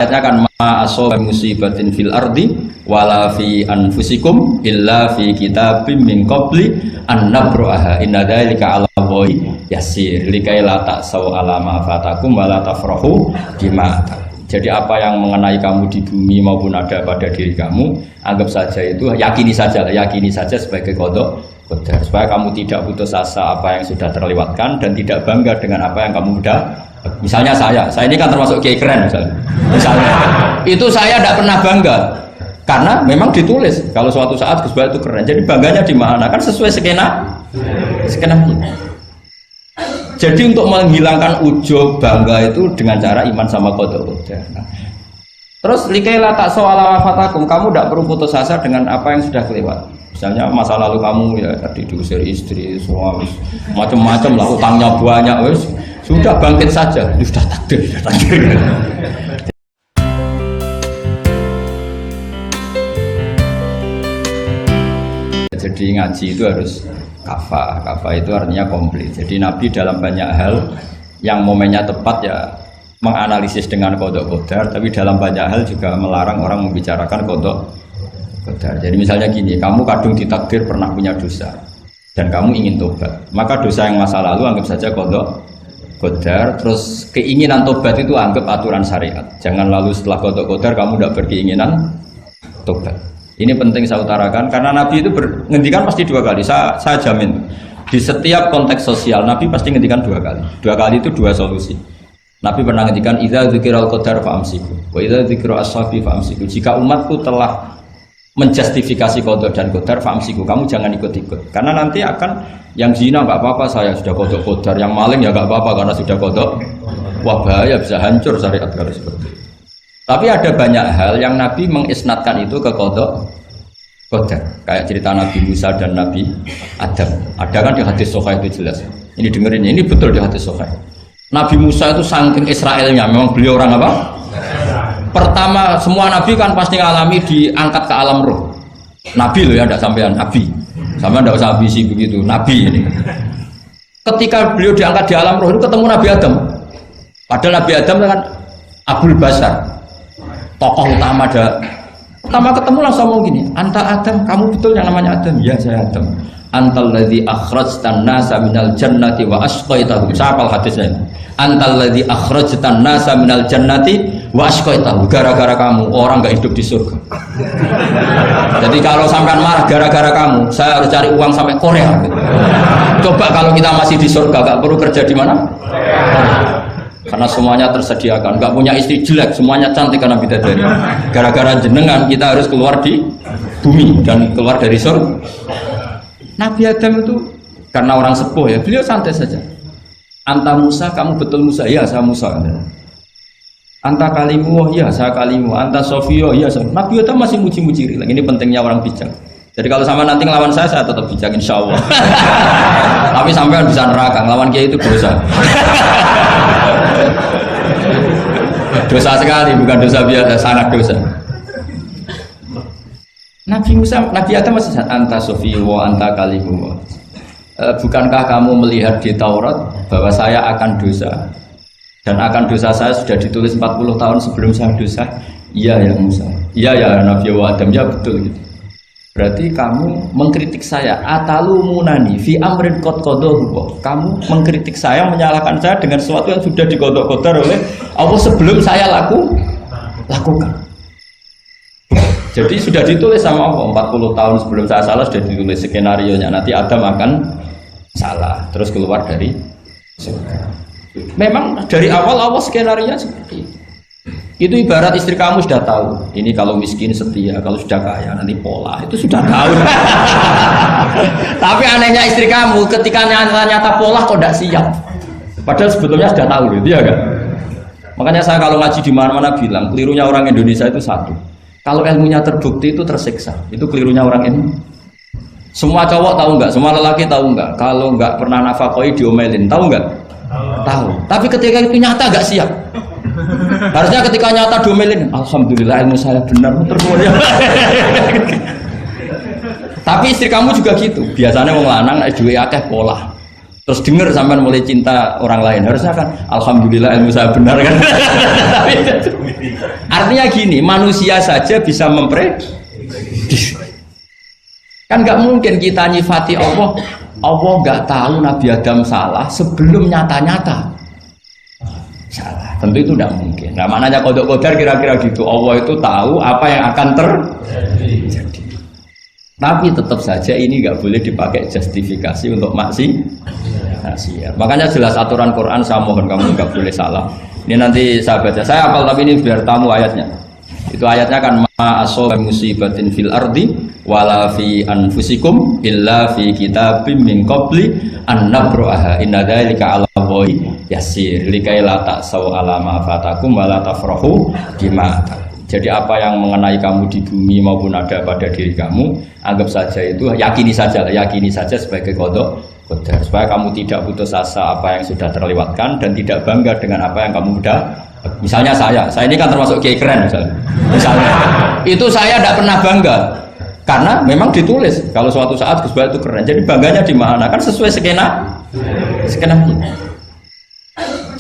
ayatnya kan ma asoba musibatin fil ardi wala fi anfusikum illa fi kitabim min qabli an nabraha inna dzalika 'ala Allahi yasir likai la ta'sau ala ma fatakum wala tafrahu bima. Jadi apa yang mengenai kamu di bumi maupun ada pada diri kamu, anggap saja itu, yakini saja sebagai qada qadar, supaya kamu tidak putus asa apa yang sudah terlewatkan dan tidak bangga dengan apa yang kamu sudah. Misalnya saya ini kan termasuk kiai keren misalnya itu saya tidak pernah bangga karena memang ditulis kalau suatu saat Gus Baik itu keren, jadi bangganya di mana? Kan sesuai skena. Jadi untuk menghilangkan ujub bangga itu dengan cara iman sama qada qadar. Terus likaila tak soal fatakum, kamu tidak perlu putus asa dengan apa yang sudah kelewat. Misalnya masa lalu kamu ya tadi diusir istri, suami, macam-macam lah, utangnya banyak, wes sudah bangkit saja, sudah takdir. Jadi ngaji itu harus kafah itu artinya komplit. Jadi Nabi dalam banyak hal yang momennya tepat ya menganalisis dengan qada qadar, tapi dalam banyak hal juga melarang orang membicarakan qada qadar. Jadi misalnya gini, kamu kadung ditakdir pernah punya dosa dan kamu ingin tobat, maka dosa yang masa lalu anggap saja qada qadar. Terus keinginan tobat itu anggap aturan syariat. Jangan lalu setelah qada qadar kamu tidak berkeinginan tobat. Ini penting saya utarakan karena Nabi itu menghentikan pasti dua kali. Saya jamin di setiap konteks sosial Nabi pasti menghentikan dua kali. Dua kali itu dua solusi. Nabi pernah menghentikan idza dzikiral qadar fa'amsiku wa idza dzikru ashabi fa'amsiku. Jika umatku telah menjustifikasi qada dan qadar fa'amsiku, kamu jangan ikut-ikut. Karena nanti akan yang zina enggak apa-apa, saya sudah qada qadar, yang maling ya enggak apa-apa karena sudah qada. Wah bahaya, bisa hancur syariat kalau seperti itu. Tapi ada banyak hal yang Nabi mengisnadkan itu ke qada qadar. Kayak cerita Nabi Musa dan Nabi Adam. Ada kan di hadis Sahih itu jelas. Ini dengerin, ini betul di hadis Sahih. Nabi Musa itu saking Israelnya, memang beliau orang apa? Pertama, semua Nabi kan pasti ngalami diangkat ke alam roh. Nabi loh ya, tidak sampean Nabi. Sama tidak usah ambisi begitu, Nabi ini. Ketika beliau diangkat di alam roh itu ketemu Nabi Adam. Padahal Nabi Adam kan Abul Basar, tokoh utama ada. Pertama ketemu langsung ngomong gini, anta Adam, kamu betul yang namanya Adam? Ya saya Adam. Antal ladzi akhrajtan nasa minal jannati wa asqaitahum. Siapa hadisnya? Antal ladzi akhrajtan nasa minal jannati wa asqaitahum. Gara-gara kamu orang enggak hidup di surga. Jadi kalau sampean marah gara-gara kamu, saya harus cari uang sampai Korea. Coba kalau kita masih di surga, enggak perlu kerja di mana? Karena semuanya tersediakan, nggak punya istri jelek, semuanya cantik karena bidadari. Gara-gara jenengan kita harus keluar di bumi dan keluar dari surga. Nabi Adam itu karena orang sepuh ya, beliau santai saja. Anta Musa, kamu betul Musa? Ya saya Musa. Anta kalimu, ya saya kalimu. Anta Sofio, ya saya. Nabi Adam masih muji-muji. Ini pentingnya orang bijak. Jadi kalau sama nanti ngelawan saya tetap bijak insya Allah. Tapi sampai bisa neraka, ngelawan kiai itu dosa. Dosa sekali, bukan dosa biasa, sangat dosa. Nabi Musa, Nabi Adam masih anta sofiwo, anta kalimu. Bukankah kamu melihat di Taurat bahwa saya akan dosa dan akan dosa saya sudah ditulis 40 tahun sebelum saya dosa? Iya ya Musa, iya ya Nabi Adam, ya betul gitu. Berarti kamu mengkritik saya, atalumunani fi amrin qad qadahu. Kamu mengkritik saya, menyalahkan saya dengan sesuatu yang sudah diqada-qadar oleh Allah sebelum saya lakukan. Jadi sudah ditulis sama Allah 40 tahun sebelum saya salah, sudah ditulis skenario-nya. Nanti Adam akan salah, terus keluar dari surga. Memang dari awal Allah skenario-nya seperti itu. Itu ibarat istri kamu sudah tahu, ini kalau miskin setia, kalau sudah kaya nanti pola, itu sudah tahu. Tapi anehnya istri kamu ketika nyata pola kok tidak siap. Padahal sebetulnya sudah tahu gitu ya kan. Makanya saya kalau ngaji di mana-mana bilang, kelirunya orang Indonesia itu satu. Kalau ilmunya terbukti itu tersiksa, itu kelirunya orang ini. Semua cowok tahu nggak? Semua lelaki tahu nggak? Kalau nggak pernah nafakoi diomelin, tahu nggak? Tahu. Tapi ketika itu nyata nggak siap. Harusnya ketika nyata diomelin, alhamdulillah ilmu saya benar termulia. Tapi istri kamu juga gitu. Biasanya wong lanang duwe akeh pola. Terus dengar sampean mulai cinta orang lain, harusnya kan alhamdulillah ilmu saya benar kan. Artinya gini, manusia saja bisa memprediksi. Kan nggak mungkin kita nyifati Allah nggak tahu Nabi Adam salah sebelum nyata-nyata salah. Tentu itu tidak mungkin. Nah, maknanya kodok kodar kira-kira gitu. Allah itu tahu apa yang akan terjadi. Tapi tetap saja ini nggak boleh dipakai justifikasi untuk maksiat. Makanya jelas aturan Quran, saya mohon kamu nggak boleh salah. Ini nanti saya baca. Saya hafal tapi ini biar tamu ayatnya. Itu ayatnya kan ma asoba musibatin fil ardi wala fi anfusikum illa fi kitabim min qabli an nabraha inna dzalika 'ala Allahi yasir likai la ta'sau 'ala ma fatakum wala tafrahu bima. Jadi apa yang mengenai kamu di bumi maupun ada pada diri kamu, anggap saja itu, yakini saja sebagai qada qadar, supaya kamu tidak putus asa apa yang sudah terlewatkan dan tidak bangga dengan apa yang kamu sudah. Misalnya saya ini kan termasuk kiai keren misalnya itu saya tidak pernah bangga karena memang ditulis kalau suatu saat Gus Bahat itu keren. Jadi bangganya di mana? Kan sesuai skena.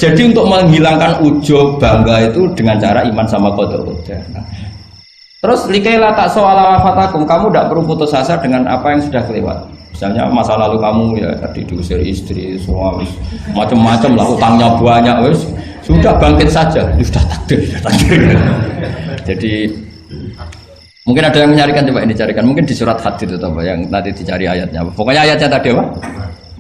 Jadi untuk menghilangkan ujub bangga itu dengan cara iman sama qada qadar. Nah, terus likaila tak soal fatakum, kamu tidak perlu putus asa dengan apa yang sudah kelewat. Misalnya masa lalu kamu ya tadi diusir istri, suami, macam-macam lah, utangnya banyak, wes sudah bangkit saja, sudah takdir. Jadi mungkin ada yang mencarikan, coba ini carikan, mungkin di surat Hadid itu apa yang tadi dicari ayatnya. Pokoknya ayatnya tadi apa?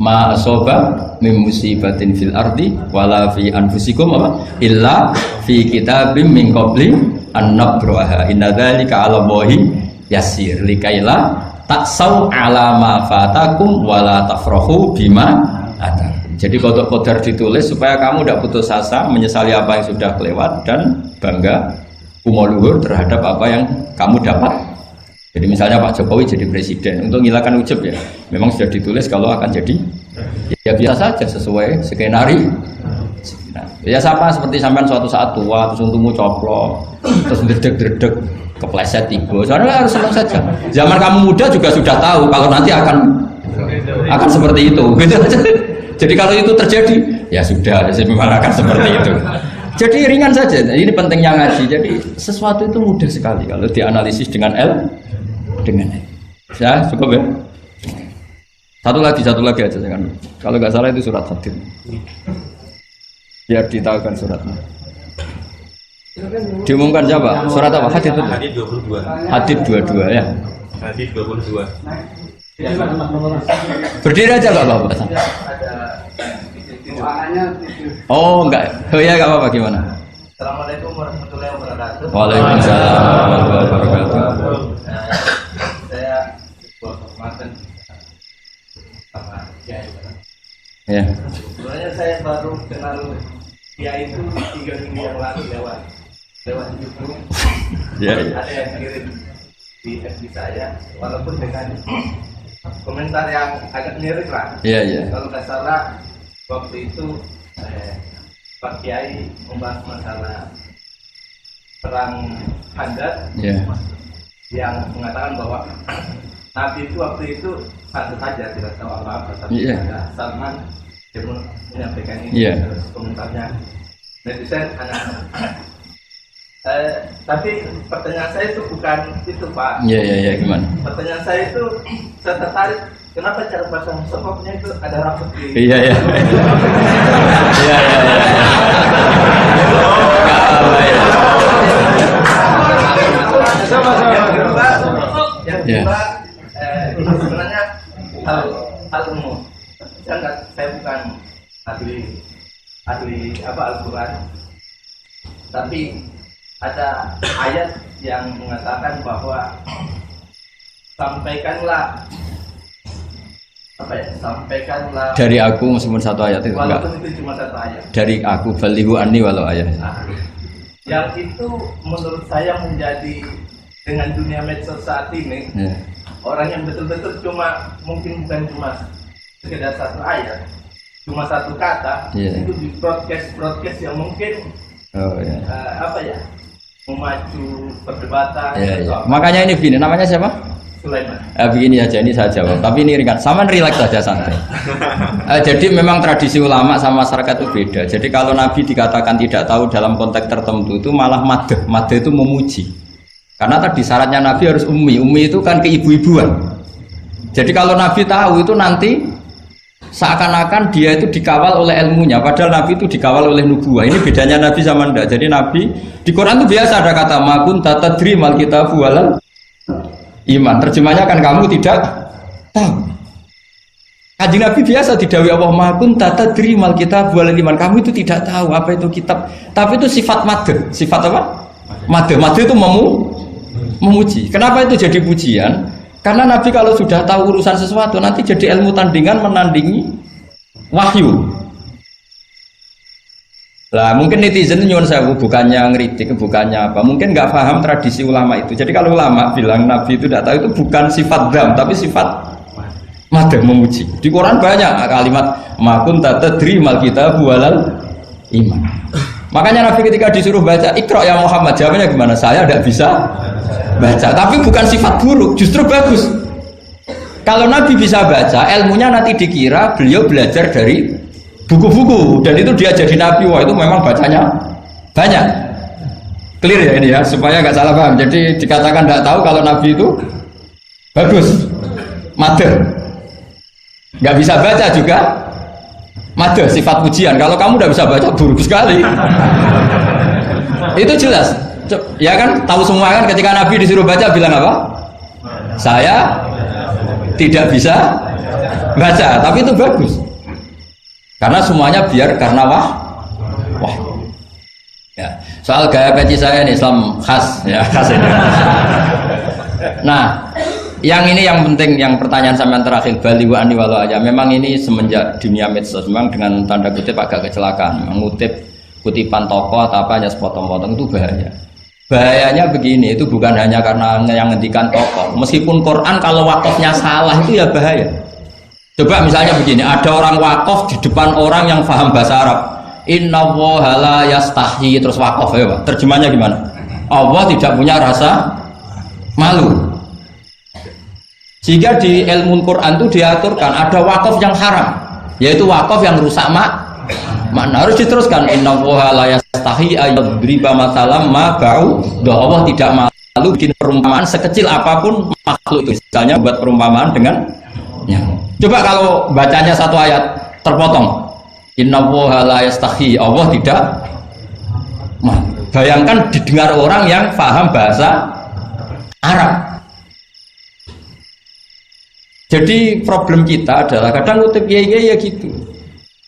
Ma asoba min musibatin fil ardi wala fi anfusikum apa illa fi kitabim min qabli an nabraha inna dzalika 'ala Allahi yasir likaila taksau 'ala ma fatakum wala tafrahu bima atar. Jadi qada qadar ditulis supaya kamu tidak putus asa menyesali apa yang sudah kelewat dan bangga kumoluhur terhadap apa yang kamu dapat. Jadi misalnya Pak Jokowi jadi presiden, untuk menghilangkan ujub ya, memang sudah ditulis kalau akan jadi, ya biasa saja sesuai skenario. Nah, ya sama seperti sampean suatu saat tua, terus untungmu coplok, terus dredeg kepleset tiba, soalnya harus senang saja. Zaman kamu muda juga sudah tahu kalau nanti akan seperti itu. Jadi kalau itu terjadi, ya sudah, memang akan seperti itu. Jadi ringan saja. Ini pentingnya ngaji. Jadi sesuatu itu mudah sekali kalau dianalisis dengan ya cukup ya. Satu lagi aja jangan. Kalau nggak salah itu surat Hadid. Biar ditahukan suratnya. Diumumkan siapa? Surat apa? Hadid itu. Hadid 22. Hadid 22 ya. Hadid 22. Berdiri aja nggak apa-apa. Oh enggak. Oh ya nggak apa-apa gimana? Assalamualaikum warahmatullahi wabarakatuh. Waalaikumsalam warahmatullahi wabarakatuh. Saya mantan sama Kiai. Ya. Sebenarnya saya baru kenal Kiai itu 3 minggu yang lalu lewat YouTube. Ya. Ada yang kirim di FB saya, walaupun dengan komentar yang agak mirip lah. Iya. Kalau nggak salah waktu itu Pak Kiai membahas masalah perang Khandaq, yang mengatakan bahwa Nabi itu waktu itu satu saja, tidak tahu apa-apa, tapi ada Salman yang menyampaikan ini komentarnya. Netizen anak-anak. Tapi pertanyaan saya itu bukan itu Pak. Iya gimana? Pertanyaan saya itu saya tertarik. Kenapa cara pasang sokoknya itu ada rambut di? Iya. Yang kedua, ini sebenarnya hal umum. Saya bukan ahli Al-Quran, tapi ada ayat yang mengatakan bahwa sampaikanlah dari aku meskipun satu ayat itu enggak. Walaupun itu cuma satu ayat. Dari aku balihu anni walau ayat. Yang itu menurut saya menjadi dengan dunia medsos saat ini, orang yang betul-betul mungkin bukan cuma sekedar satu ayat, cuma satu kata, itu di broadcast yang mungkin memacu perdebatan. Makanya ini begini, namanya siapa? Sulaiman. Begini aja, ini saya jawab. Tapi ini ringan. Sama relax saja santai. Jadi memang tradisi ulama sama masyarakat itu beda. Jadi kalau Nabi dikatakan tidak tahu dalam konteks tertentu itu malah madh. Madh itu memuji. Karena tadi syaratnya Nabi harus ummi. Ummi itu kan keibu-ibuan. Jadi kalau Nabi tahu itu nanti seakan-akan dia itu dikawal oleh ilmunya. Padahal Nabi itu dikawal oleh nubuah. Ini bedanya Nabi sama ndak. Jadi Nabi di Quran itu biasa ada kata makun tatadri mal kitabu walal iman. Terjemahnya kan kamu tidak tahu. Kanjeng Nabi biasa didhawuhi Allah makun tatadri mal kitabu walal iman. Kamu itu tidak tahu apa itu kitab. Tapi itu sifat madh. Sifat apa? Madh. Madh itu memuji. Kenapa itu jadi pujian? Karena Nabi kalau sudah tahu urusan sesuatu nanti jadi ilmu tandingan menandingi wahyu. Lah mungkin netizen nyuwun sewu bukannya ngeritik, bukannya apa, mungkin nggak paham tradisi ulama itu. Jadi kalau ulama bilang Nabi itu tidak tahu itu bukan sifat dzam tapi sifat madh, memuji. Di Quran banyak kalimat makun tatadri mal kitabu walal iman. Makanya Nabi ketika disuruh baca Iqra ya Muhammad, jawabnya gimana? Saya tidak bisa baca, tapi bukan sifat buruk, justru bagus. Kalau Nabi bisa baca, ilmunya nanti dikira beliau belajar dari buku-buku dan itu dia jadi Nabi. Wah itu memang bacanya banyak. Clear ya ini ya, supaya nggak salah paham. Jadi dikatakan tidak tahu kalau Nabi itu bagus, madh. Nggak bisa baca juga madh, sifat pujian. Kalau kamu tidak bisa baca buruk sekali. Itu jelas. Ya kan, tahu semua kan ketika Nabi disuruh baca bilang apa? Saya tidak bisa baca, tapi itu bagus. Karena semuanya biar karena wah. Ya, soal gaya peci saya ini Islam khas ya, khas ini. Nah, yang ini yang penting, yang pertanyaan sampean terakhir bali wa ani walau aja. Memang ini semenjak dunia medsos memang dengan tanda kutip agak kecelakaan. Mengutip kutipan tokoh atau apa hanya sepotong-potong itu bahaya. Bahayanya begini, itu bukan hanya karena yang ngendikan tokoh. Meskipun Quran kalau wakafnya salah itu ya bahaya. Coba misalnya begini, ada orang wakaf di depan orang yang paham bahasa Arab. Inna woha la yastahi, terus wakaf ya Pak. Terjemahnya gimana? Allah tidak punya rasa malu. Sehingga di ilmu Quran itu diaturkan ada wakaf yang haram, yaitu wakaf yang rusak makna. Harus diteruskan inna woha la yastahi ayyadriba masalam ma ba'u. Allah tidak malu bikin perumpamaan sekecil apapun makhluk itu. Misalnya buat perumpamaan dengan nyamuk. Coba kalau bacanya satu ayat terpotong. Inna woha la yastahi, Allah tidak malu. Bayangkan didengar orang yang paham bahasa Arab. Jadi problem kita adalah kadang ngutip ya gitu.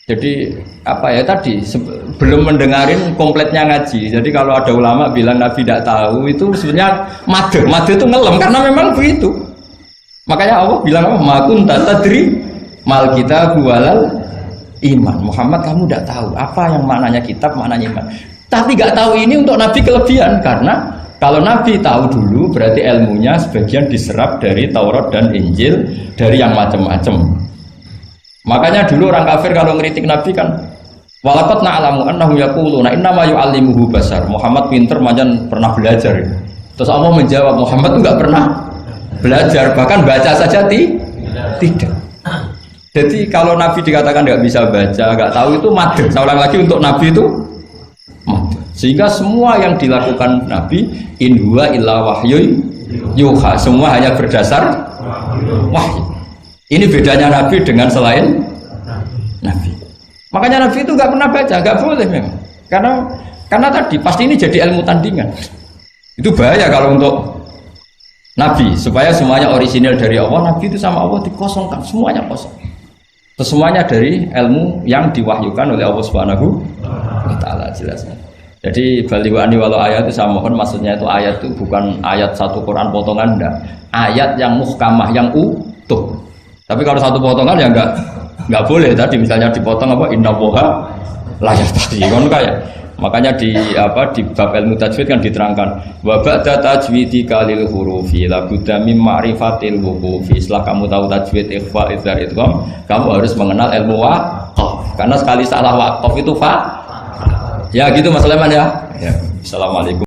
Jadi apa ya tadi belum mendengarin kompletnya ngaji. Jadi kalau ada ulama bilang Nabi tidak tahu itu sebenarnya madh itu ngelem karena memang begitu. Makanya Allah bilang apa? Makun tatadri mal kitabu walal iman. Muhammad kamu tidak tahu apa yang maknanya kitab, maknanya iman. Tapi nggak tahu ini untuk Nabi kelebihan karena kalau Nabi tahu dulu berarti ilmunya sebagian diserap dari Taurat dan Injil, dari yang macam-macam. Makanya dulu orang kafir kalau ngeritik Nabi kan walaqad na'lamu annahu yaquluna innama yu'allimuhu basar. Muhammad pinter macam pernah belajar. Terus Allah menjawab Muhammad enggak pernah belajar, bahkan baca saja tidak. Jadi kalau Nabi dikatakan nggak bisa baca, nggak tahu itu madh. Saya ulang lagi untuk Nabi itu madh. Sehingga semua yang dilakukan Nabi in huwa illa wahyu yuha, semua hanya berdasar wahyu. Ini bedanya Nabi dengan selain Nabi. Makanya Nabi itu nggak pernah baca, nggak boleh memang. Karena tadi pasti ini jadi ilmu tandingan. Itu bahaya kalau untuk Nabi, supaya semuanya orisinil dari Allah. Nabi itu sama Allah dikosongkan, semuanya kosong. Semuanya dari ilmu yang diwahyukan oleh Allah Subhanahu wa Ta'ala, jelasnya. Jadi baliwani walau ayat itu saya mohon maksudnya itu ayat itu bukan ayat satu Quran potongan, enggak. Ayat yang muhkamah, yang utuh. Tapi kalau satu potongan ya enggak boleh. Tadi misalnya dipotong apa inna woha la yastahi kan kayak. Makanya di bab ilmu tajwid kan diterangkan wa ba'da tajwidika lil hurufi la budda mim ma'rifatil wuqufi. Setelah kamu tahu tajwid ikhfa idhar idgham, kamu harus mengenal ilmu waqaf. Karena sekali salah waqaf itu fa. Ya gitu Mas Sulaiman ya. Assalamualaikum.